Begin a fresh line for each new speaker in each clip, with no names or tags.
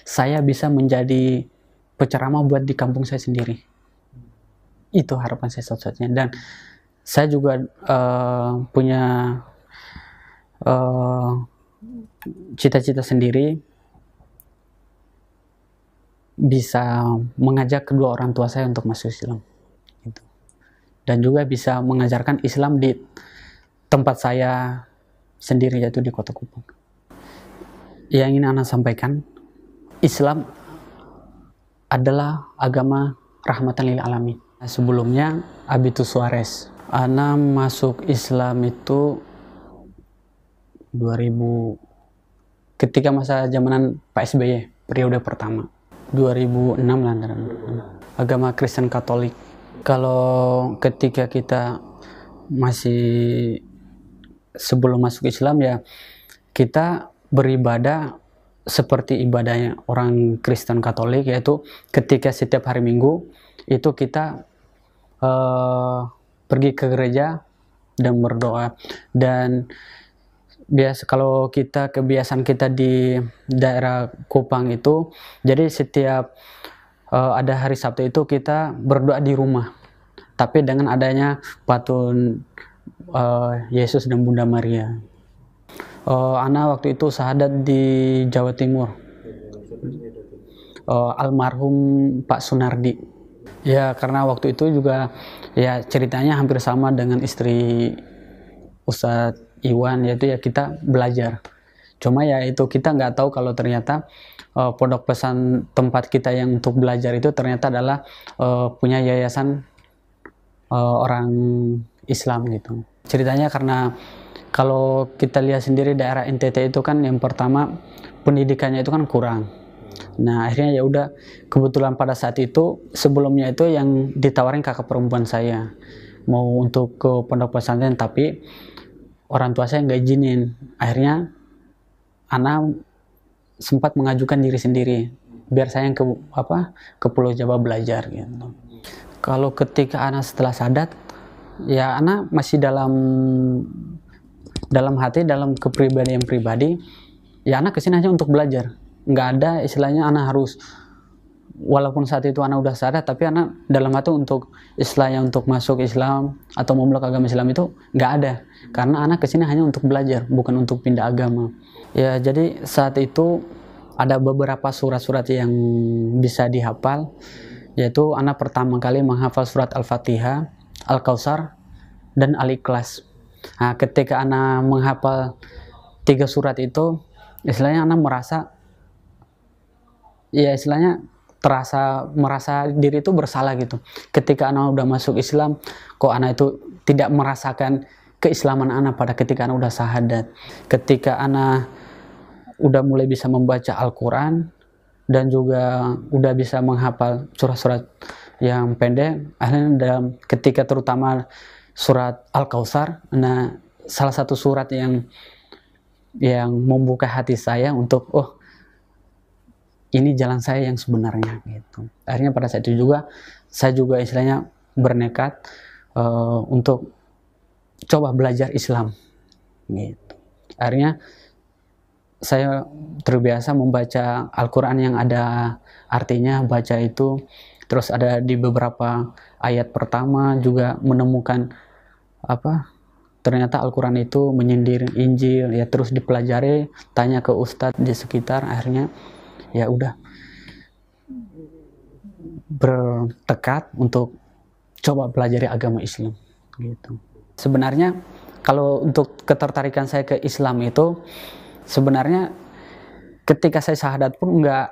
saya bisa menjadi penceramah buat di kampung saya sendiri. Itu harapan saya satu-satunya. Dan saya juga punya cita-cita sendiri, bisa mengajak kedua orang tua saya untuk masuk Islam gitu. Dan juga bisa mengajarkan Islam di tempat saya sendiri, yaitu di Kota Kupang. Yang ingin Ana sampaikan, Islam adalah agama rahmatan lil alamin. Sebelumnya Abito Suarez, Ana masuk Islam itu 2000, ketika masa zamanan Pak SBY, periode pertama 2006 lah, agama Kristen Katolik. Kalau ketika kita masih sebelum masuk Islam, ya kita beribadah seperti ibadahnya orang Kristen Katolik, yaitu ketika setiap hari Minggu itu kita pergi ke gereja dan berdoa. Dan biasa kalau kita kebiasaan kita di daerah Kupang itu, jadi setiap ada hari Sabtu itu kita berdoa di rumah, tapi dengan adanya patung Yesus dan Bunda Maria. Ana waktu itu syahadat di Jawa Timur, almarhum Pak Sunardi. Ya karena waktu itu juga ya ceritanya hampir sama dengan istri Ustadz Iwan, yaitu ya kita belajar. Cuma ya itu kita nggak tahu kalau ternyata pondok pesan tempat kita yang untuk belajar itu ternyata adalah punya yayasan orang Islam gitu. Ceritanya karena kalau kita lihat sendiri daerah NTT itu kan yang pertama pendidikannya itu kan kurang. Nah akhirnya ya udah, kebetulan pada saat itu sebelumnya itu yang ditawarin kakak perempuan saya mau untuk ke pondok pesantren, tapi orang tua saya nggak izinin. Akhirnya Ana sempat mengajukan diri sendiri biar saya yang ke Pulau Jawa belajar gitu. Kalau ketika Ana setelah sadat, ya Ana masih dalam hati, dalam kepribadian pribadi, ya Ana kesini hanya untuk belajar. Nggak ada istilahnya Ana harus, walaupun saat itu Ana udah sadar, tapi Ana dalam hati untuk istilahnya untuk masuk Islam atau memeluk agama Islam itu nggak ada, karena Ana kesini hanya untuk belajar, bukan untuk pindah agama. Ya jadi saat itu ada beberapa surat-surat yang bisa dihafal, yaitu Ana pertama kali menghafal surat Al-Fatihah, Al-Kautsar, dan Al-Ikhlas. Nah ketika Ana menghafal 3 surat itu, istilahnya Ana merasa, ya istilahnya merasa diri itu bersalah gitu. Ketika Ana udah masuk Islam, kok Ana itu tidak merasakan keislaman Ana pada ketika Ana udah syahadat. Ketika Ana udah mulai bisa membaca Al-Quran dan juga udah bisa menghafal surat-surat yang pendek, akhirnya ketika terutama surat Al-Kautsar, nah salah satu surat yang membuka hati saya untuk ini jalan saya yang sebenarnya gitu. Akhirnya pada saat itu juga saya juga istilahnya bernekat untuk coba belajar Islam gitu. Akhirnya saya terbiasa membaca Al-Quran yang ada artinya, baca itu. Terus ada di beberapa ayat pertama juga menemukan ternyata Al-Quran itu menyindir Injil, ya terus dipelajari, tanya ke ustadz di sekitar. Akhirnya ya udah bertekad untuk coba pelajari agama Islam gitu. Sebenarnya kalau untuk ketertarikan saya ke Islam itu, sebenarnya ketika saya syahadat pun enggak,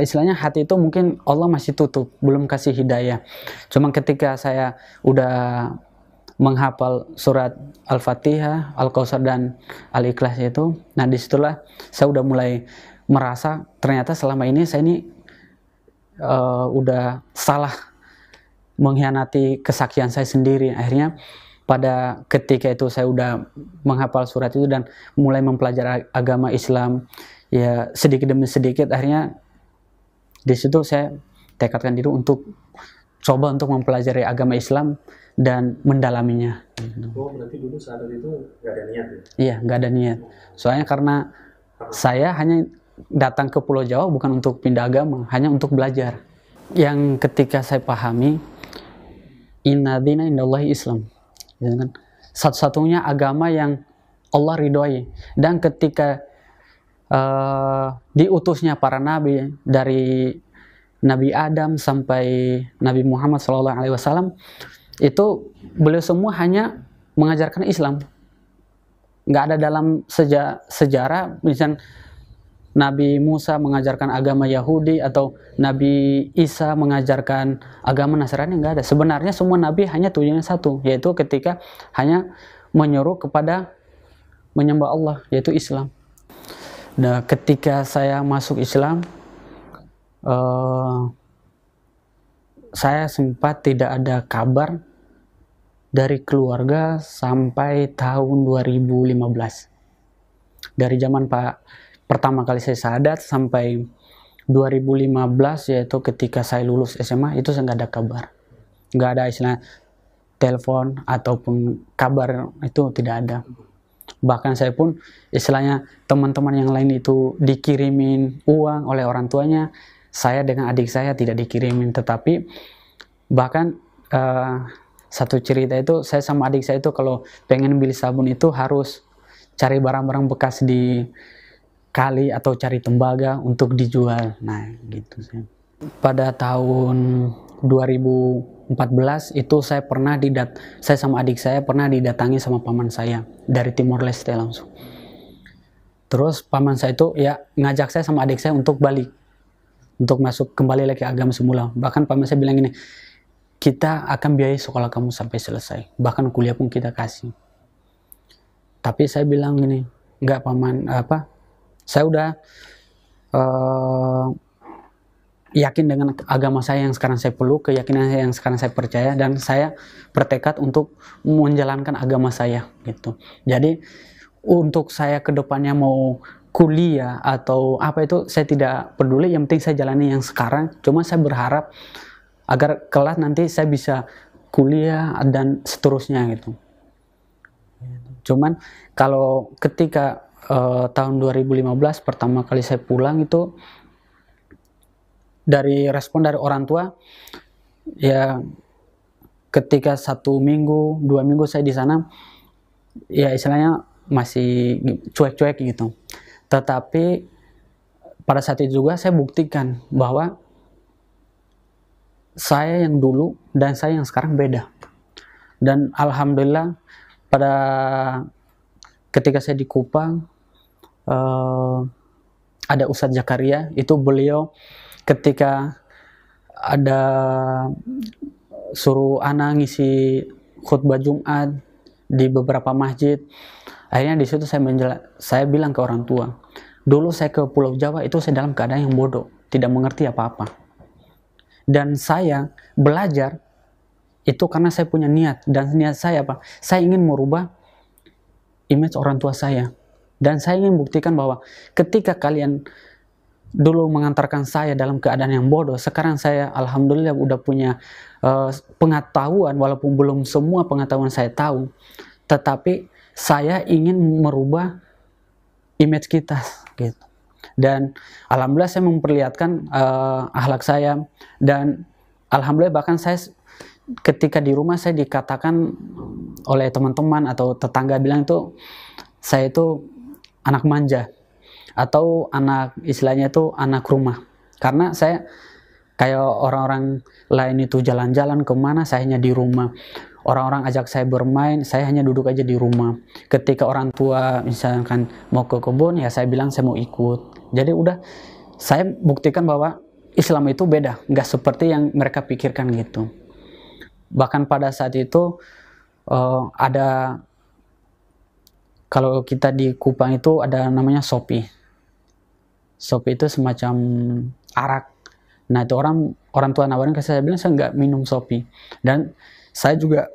istilahnya hati itu mungkin Allah masih tutup, belum kasih hidayah. Cuma ketika saya udah menghafal surat Al-Fatihah, Al-Kautsar, dan Al-Ikhlas itu, nah disitulah saya udah mulai merasa ternyata selama ini saya ini udah salah, mengkhianati kesaksian saya sendiri. Akhirnya pada ketika itu saya udah menghafal surat itu dan mulai mempelajari agama Islam, ya sedikit demi sedikit, akhirnya di situ saya tekadkan diri untuk coba untuk mempelajari agama Islam dan mendalaminya.
Oh, berarti dulu saat itu nggak ada niat ya?
Iya, nggak ada niat. Soalnya karena saya hanya datang ke Pulau Jawa bukan untuk pindah agama, hanya untuk belajar. Yang ketika saya pahami, inna dina indallahi Islam, gitu kan? Satu-satunya agama yang Allah ridhoi. Dan ketika diutusnya para nabi dari Nabi Adam sampai Nabi Muhammad SAW, itu beliau semua hanya mengajarkan Islam. Nggak ada dalam sejarah misal Nabi Musa mengajarkan agama Yahudi atau Nabi Isa mengajarkan agama Nasrani, nggak ada. Sebenarnya semua Nabi hanya tujuannya satu, yaitu ketika hanya menyuruh kepada menyembah Allah, yaitu Islam. Nah, ketika saya masuk Islam, saya sempat tidak ada kabar dari keluarga sampai tahun 2015. Dari zaman pertama kali saya syahadat sampai 2015, yaitu ketika saya lulus SMA, itu saya nggak ada kabar. Nggak ada istilah telepon ataupun kabar, itu tidak ada. Bahkan saya pun istilahnya teman-teman yang lain itu dikirimin uang oleh orang tuanya, saya dengan adik saya tidak dikirimin. Tetapi bahkan satu cerita itu, saya sama adik saya itu kalau pengen beli sabun itu harus cari barang-barang bekas di kali atau cari tembaga untuk dijual. Nah gitu sih. Pada tahun 2014 itu saya sama adik saya pernah didatangi sama paman saya dari Timor Leste langsung. Terus paman saya itu ya ngajak saya sama adik saya untuk balik, untuk masuk kembali lagi ke agama semula. Bahkan paman saya bilang gini, kita akan biayai sekolah kamu sampai selesai, bahkan kuliah pun kita kasih. Tapi saya bilang gini, enggak paman, saya udah yakin dengan agama saya yang sekarang saya peluk, keyakinan saya yang sekarang saya percaya, dan saya bertekad untuk menjalankan agama saya gitu. Jadi untuk saya kedepannya mau kuliah atau apa itu saya tidak peduli, yang penting saya jalani yang sekarang. Cuma saya berharap agar kelak nanti saya bisa kuliah dan seterusnya gitu. Cuman kalau ketika tahun 2015 pertama kali saya pulang itu, dari respon dari orang tua ya, ketika 1 minggu 2 minggu saya di sana ya istilahnya masih cuek-cuek gitu. Tetapi pada saat itu juga saya buktikan bahwa saya yang dulu dan saya yang sekarang beda. Dan alhamdulillah pada ketika saya di Kupang, ada Ustadz Zakaria, itu beliau ketika ada suruh anak ngisi khutbah Jumat di beberapa masjid, akhirnya di situ saya bilang ke orang tua, dulu saya ke Pulau Jawa itu saya dalam keadaan yang bodoh, tidak mengerti apa-apa, dan saya belajar itu karena saya punya niat, dan niat saya apa? Saya ingin merubah image orang tua saya. Dan saya ingin buktikan bahwa ketika kalian dulu mengantarkan saya dalam keadaan yang bodoh, sekarang saya alhamdulillah udah punya pengetahuan, walaupun belum semua pengetahuan saya tahu, tetapi saya ingin merubah image kita gitu. Dan alhamdulillah saya memperlihatkan akhlak saya, dan alhamdulillah bahkan saya ketika di rumah saya dikatakan oleh teman-teman atau tetangga bilang itu saya itu anak manja, atau anak istilahnya itu anak rumah, karena saya kayak orang-orang lain itu jalan-jalan kemana, saya hanya di rumah. Orang-orang ajak saya bermain, saya hanya duduk aja di rumah. Ketika orang tua misalkan mau ke kebun, ya saya bilang saya mau ikut. Jadi udah saya buktikan bahwa Islam itu beda, nggak seperti yang mereka pikirkan gitu. Bahkan pada saat itu ada, kalau kita di Kupang itu ada namanya sopi. Sopi itu semacam arak. Nah itu orang tua nawarin ke saya, bilang saya nggak minum sopi. Dan saya juga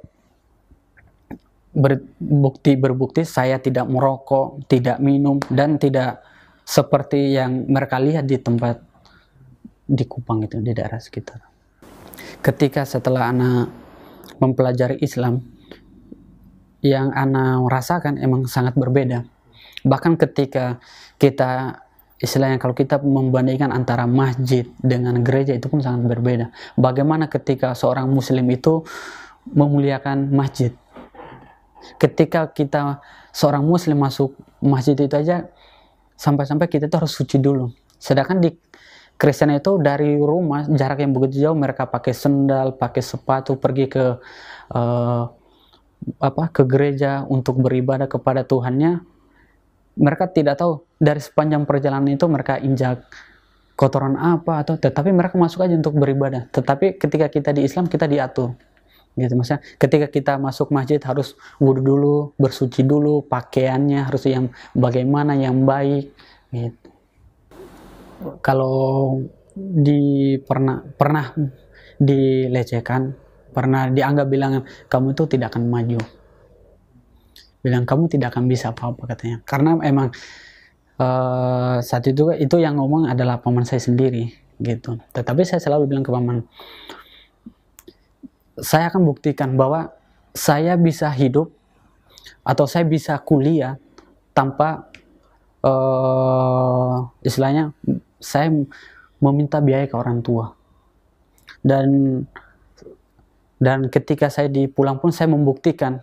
berbukti saya tidak merokok, tidak minum, dan tidak seperti yang mereka lihat di tempat di Kupang itu, di daerah sekitar. Ketika setelah anak mempelajari Islam, yang anak rasakan emang sangat berbeda. Bahkan ketika kita istilahnya kalau kita membandingkan antara masjid dengan gereja itu pun sangat berbeda. Bagaimana ketika seorang muslim itu memuliakan masjid? Ketika kita seorang muslim masuk masjid itu aja sampai-sampai kita itu harus suci dulu. Sedangkan di Kristen itu dari rumah jarak yang begitu jauh, mereka pakai sendal, pakai sepatu pergi ke ke gereja untuk beribadah kepada Tuhannya. Mereka tidak tahu dari sepanjang perjalanan itu mereka injak kotoran apa tetapi mereka masuk aja untuk beribadah. Tetapi ketika kita di Islam kita diatur. Gitu maksudnya, ketika kita masuk masjid harus wudhu dulu, bersuci dulu, pakaiannya harus yang bagaimana, yang baik gitu. Kalau pernah dilecehkan, pernah dianggap bilang kamu itu tidak akan maju, bilang kamu tidak akan bisa apa-apa katanya, karena emang saat itu yang ngomong adalah paman saya sendiri gitu. Tetapi saya selalu bilang ke paman, saya akan buktikan bahwa saya bisa hidup atau saya bisa kuliah tanpa istilahnya saya meminta biaya ke orang tua. Dan ketika saya di pulang pun saya buktikan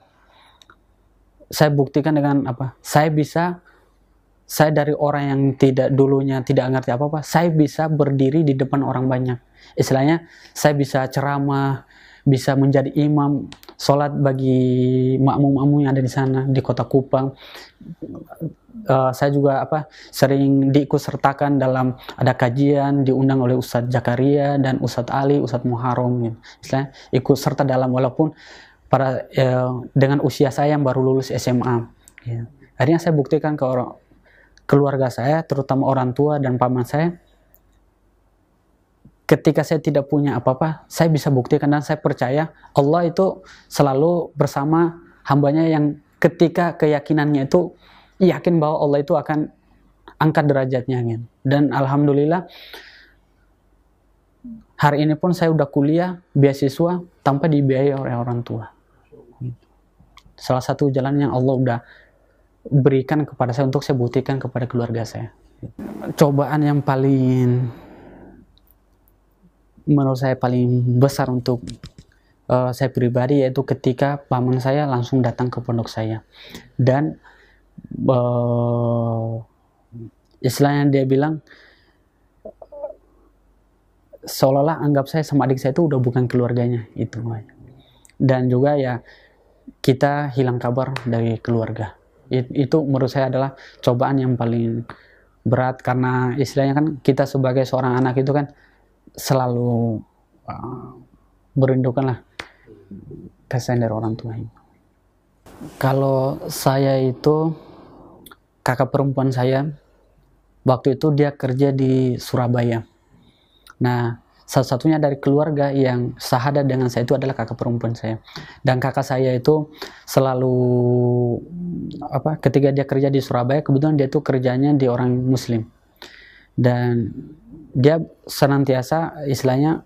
dengan apa? Saya dari orang yang dulunya tidak ngerti apa-apa, saya bisa berdiri di depan orang banyak. Istilahnya saya bisa ceramah, bisa menjadi imam, sholat bagi makmum-makmum yang ada di sana di Kota Kupang. Saya juga sering diikut sertakan dalam ada kajian, diundang oleh Ustadz Zakaria dan Ustadz Ali, Ustadz Muharram gitu. Istilahnya ikut serta dalam walaupun dengan usia saya yang baru lulus SMA. Gitu. Akhirnya saya buktikan ke keluarga saya, terutama orang tua dan paman saya, ketika saya tidak punya apa-apa, saya bisa buktikan dan saya percaya Allah itu selalu bersama hambanya yang ketika keyakinannya itu yakin bahwa Allah itu akan angkat derajatnya gitu. Dan alhamdulillah hari ini pun saya udah kuliah beasiswa tanpa dibiayai oleh orang tua. Salah satu jalan yang Allah udah berikan kepada saya untuk saya buktikan kepada keluarga saya. Cobaan yang menurut saya paling besar untuk saya pribadi yaitu ketika paman saya langsung datang ke pondok saya dan istilahnya dia bilang seolah-olah anggap saya sama adik saya itu udah bukan keluarganya itu. Dan juga ya kita hilang kabar dari keluarga. Itu menurut saya adalah cobaan yang paling berat, karena istilahnya kan kita sebagai seorang anak itu kan selalu merindukanlah kasih dari orang tua. Kalau saya itu kakak perempuan saya waktu itu dia kerja di Surabaya. Nah, satu-satunya dari keluarga yang sahadat dengan saya itu adalah kakak perempuan saya. Dan kakak saya itu selalu ketika dia kerja di Surabaya, kebetulan dia tuh kerjanya di orang Muslim. Dan dia senantiasa istilahnya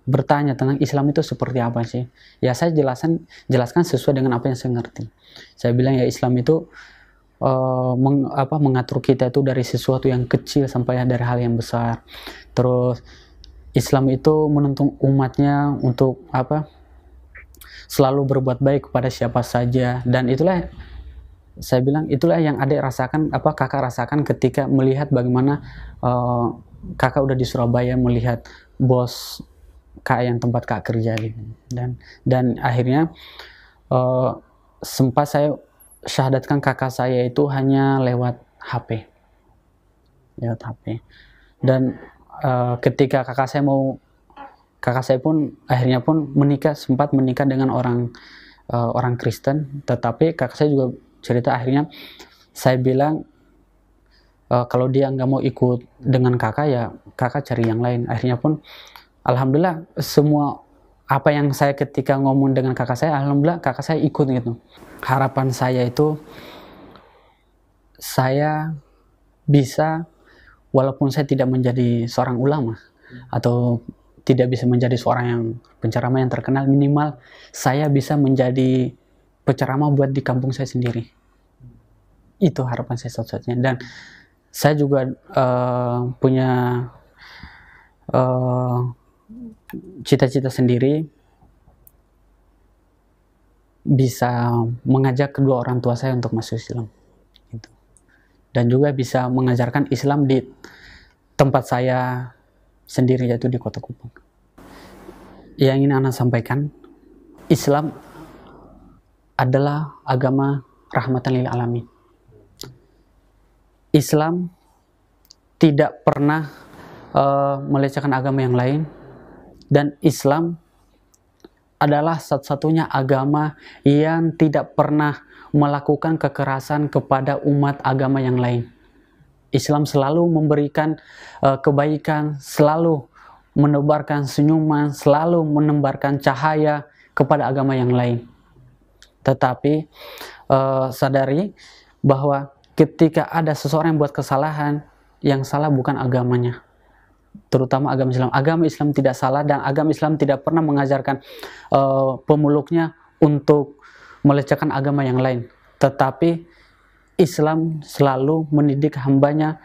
bertanya tentang Islam itu seperti apa sih. Ya saya jelaskan sesuai dengan apa yang saya ngerti. Saya bilang ya Islam itu mengatur kita itu dari sesuatu yang kecil sampai dari hal yang besar. Terus Islam itu menuntun umatnya untuk selalu berbuat baik kepada siapa saja, dan itulah saya bilang itulah yang adik rasakan, kakak rasakan ketika melihat bagaimana kakak udah di Surabaya melihat bos kak yang tempat kak kerja gitu. Dan akhirnya sempat saya syahadatkan kakak saya itu hanya lewat HP. Dan ketika kakak saya pun akhirnya pun sempat menikah dengan orang Kristen, tetapi kakak saya juga cerita akhirnya saya bilang kalau dia nggak mau ikut dengan kakak ya kakak cari yang lain. Akhirnya pun alhamdulillah semua apa yang saya ketika ngomong dengan kakak saya, alhamdulillah kakak saya ikut gitu. Harapan saya itu saya bisa, walaupun saya tidak menjadi seorang ulama atau tidak bisa menjadi seorang yang penceramah yang terkenal, minimal saya bisa menjadi penceramah buat di kampung saya sendiri. Itu harapan saya satu-satunya. Dan saya juga punya cita-cita sendiri, bisa mengajak kedua orang tua saya untuk masuk Islam gitu. Dan juga bisa mengajarkan Islam di tempat saya sendiri, yaitu di Kota Kupang. Yang ingin Ana sampaikan, Islam adalah agama rahmatan lil alamin. Islam tidak pernah melecehkan agama yang lain, dan Islam adalah satu-satunya agama yang tidak pernah melakukan kekerasan kepada umat agama yang lain. Islam selalu memberikan kebaikan, selalu menebarkan senyuman, selalu menebarkan cahaya kepada agama yang lain. Tetapi sadari bahwa ketika ada seseorang yang buat kesalahan, yang salah bukan agamanya, terutama agama Islam. Agama Islam tidak salah, dan agama Islam tidak pernah mengajarkan pemeluknya untuk melecehkan agama yang lain. Tetapi Islam selalu mendidik hambanya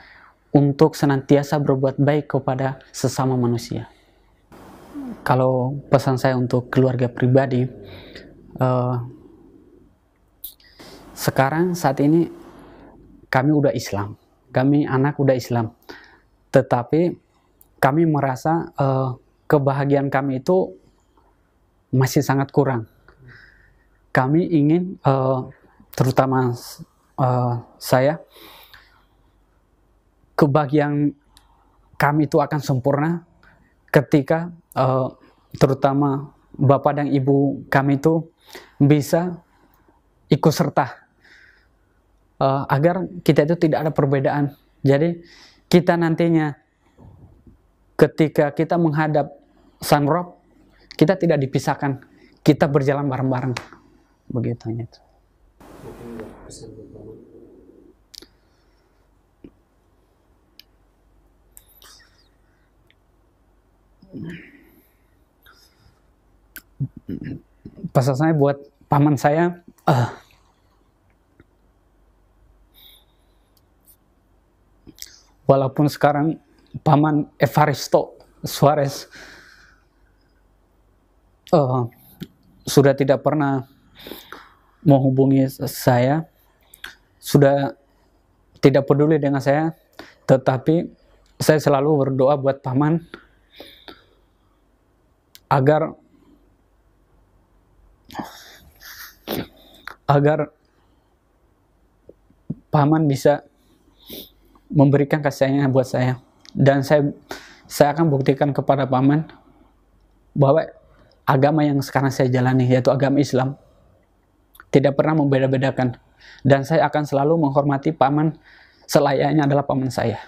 untuk senantiasa berbuat baik kepada sesama manusia. Kalau pesan saya untuk keluarga pribadi, sekarang saat ini kami udah Islam, kami anak udah Islam, tetapi kami merasa kebahagiaan kami itu masih sangat kurang. Kami ingin, terutama saya, kebahagiaan kami itu akan sempurna ketika terutama bapak dan ibu kami itu bisa ikut serta, agar kita itu tidak ada perbedaan. Jadi kita nantinya ketika kita menghadap Sang Rob, kita tidak dipisahkan, kita berjalan bareng-bareng. Begitu. Pesan saya buat paman saya, walaupun sekarang paman Evaristo Suarez sudah tidak pernah menghubungi saya, sudah tidak peduli dengan saya, tetapi saya selalu berdoa buat paman agar paman bisa memberikan kasih sayangnya buat saya. Dan saya akan buktikan kepada paman bahwa agama yang sekarang saya jalani, yaitu agama Islam, tidak pernah membeda-bedakan. Dan saya akan selalu menghormati paman selayaknya adalah paman saya.